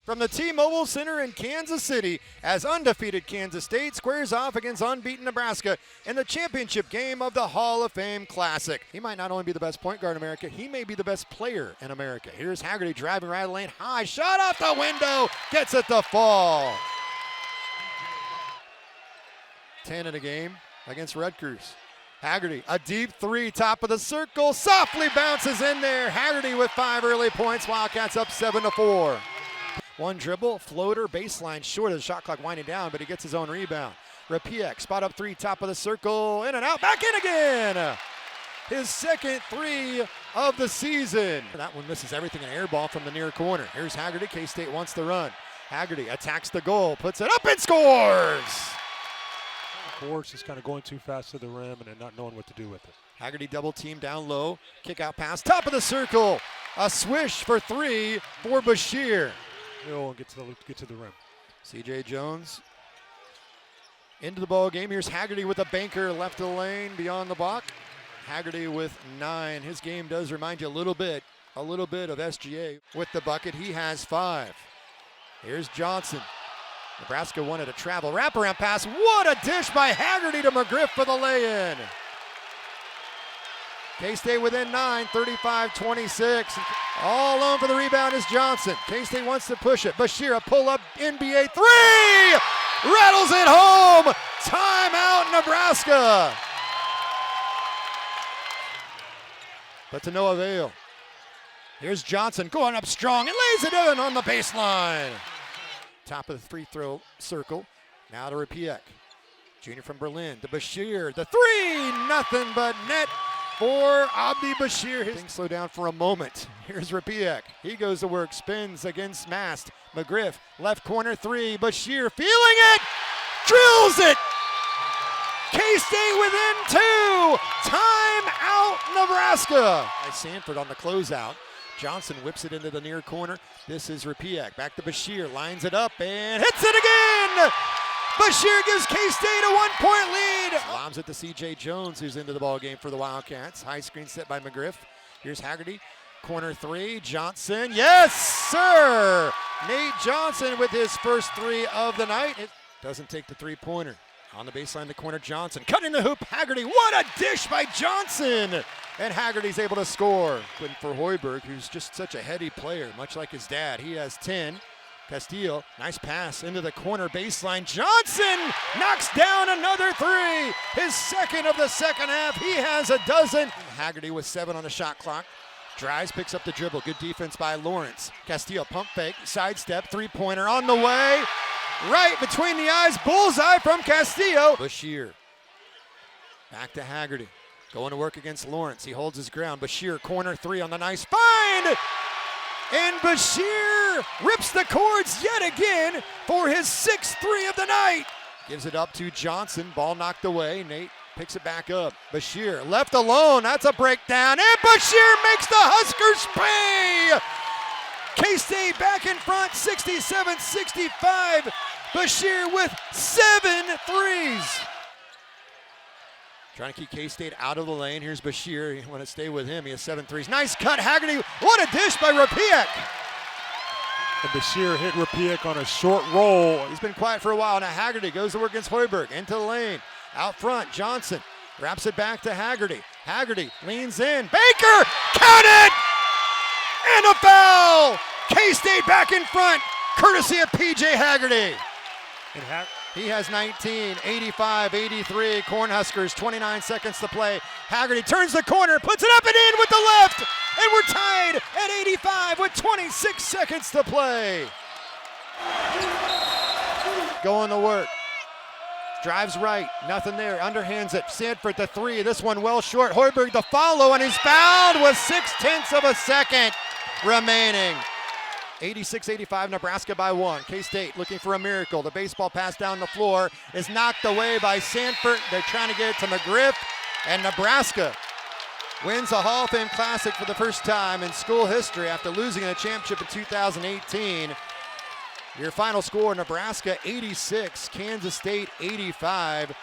From the T-Mobile Center in Kansas City, as undefeated Kansas State squares off against unbeaten Nebraska in the championship game of the Hall of Fame Classic. He might not only be the best point guard in America, he may be the best player in America. Here's Haggerty driving right lane, high shot off the window, gets it to fall. 10 in a game against Rutgers. Haggerty, a deep three, top of the circle, softly bounces in there. Haggerty with 5 early points, Wildcats up 7-4. One dribble, floater, baseline, short of the shot clock winding down, but he gets his own rebound. Rapiek, spot up three, top of the circle, in and out, back in again. His second three of the season. That one misses everything, an air ball from the near corner. Here's Haggerty, K-State wants the run. Haggerty attacks the goal, puts it up and scores! Force is kind of going too fast to the rim and then not knowing what to do with it. Haggerty double team down low, kick out pass, top of the circle. A swish for three for Bashir. He'll get to the rim. C.J. Jones into the ball game. Here's Haggerty with a banker left of the lane beyond the block. Haggerty with 9. His game does remind you a little bit of SGA. With the bucket, he has 5. Here's Johnson. Nebraska wanted a travel wraparound pass. What a dish by Haggerty to McGriff for the lay-in. K-State within 9, 35-26. All alone for the rebound is Johnson. K-State wants to push it. Bashir, a pull-up NBA three! Rattles it home! Timeout, Nebraska! But to no avail. Here's Johnson going up strong and lays it in on the baseline. Top of the free throw circle. Now to Rapiek. Junior from Berlin to Bashir. The three, nothing but net for Abdi Bashir. Things slow down for a moment. Here's Rapiek. He goes to work, spins against Mast. McGriff, left corner three. Bashir feeling it, drills it. K-State within 2. Time out, Nebraska. Sanford on the closeout. Johnson whips it into the near corner. This is Rapiek. Back to Bashir. Lines it up and hits it again. Bashir gives K-State a 1-point lead. Lobs it to C.J. Jones, who's into the ball game for the Wildcats. High screen set by McGriff. Here's Haggerty. Corner three. Johnson. Yes, sir. Nate Johnson with his first 3 of the night. It doesn't take the three-pointer. On the baseline, the corner, Johnson. Cutting the hoop, Haggerty. What a dish by Johnson. And Haggerty's able to score. But for Hoiberg, who's just such a heady player, much like his dad. He has 10. Castillo, nice pass into the corner baseline. Johnson knocks down another 3. His second of the second half. He has a dozen. Haggerty with 7 on the shot clock. Drives, picks up the dribble. Good defense by Lawrence. Castillo, pump fake, sidestep, three-pointer on the way. Right between the eyes, bullseye from Castillo. Bashir, back to Haggerty. Going to work against Lawrence. He holds his ground. Bashir, corner 3 on the nice find. And Bashir rips the cords yet again for his 6th 3 of the night. Gives it up to Johnson. Ball knocked away. Nate picks it back up. Bashir left alone. That's a breakdown. And Bashir makes the Huskers pay. K-State back in front, 67-65. Bashir with 7 threes. Trying to keep K-State out of the lane. Here's Bashir. You want to stay with him. He has 7 threes. Nice cut, Haggerty. What a dish by Rapiek. And Bashir hit Rapiek on a short roll. He's been quiet for a while. Now Haggerty goes to work against Hoiberg. Into the lane. Out front, Johnson wraps it back to Haggerty. Haggerty leans in. Baker, count it! And a foul! K-State back in front, courtesy of P.J. Haggerty. And he has 19, 85-83. Cornhuskers, 29 seconds to play. Haggerty turns the corner, puts it up and in with the left, and we're tied at 85 with 26 seconds to play. Going to work. Drives right, nothing there, underhands it. Sanford the 3, this one well short. Hoiberg the follow, and he's fouled with 0.6 of a second remaining. 86-85, Nebraska by 1. K-State looking for a miracle. The baseball pass down the floor is knocked away by Sanford. They're trying to get it to McGriff, and Nebraska wins a Hall of Fame Classic for the first time in school history after losing a championship in 2018. Your final score, Nebraska 86, Kansas State 85.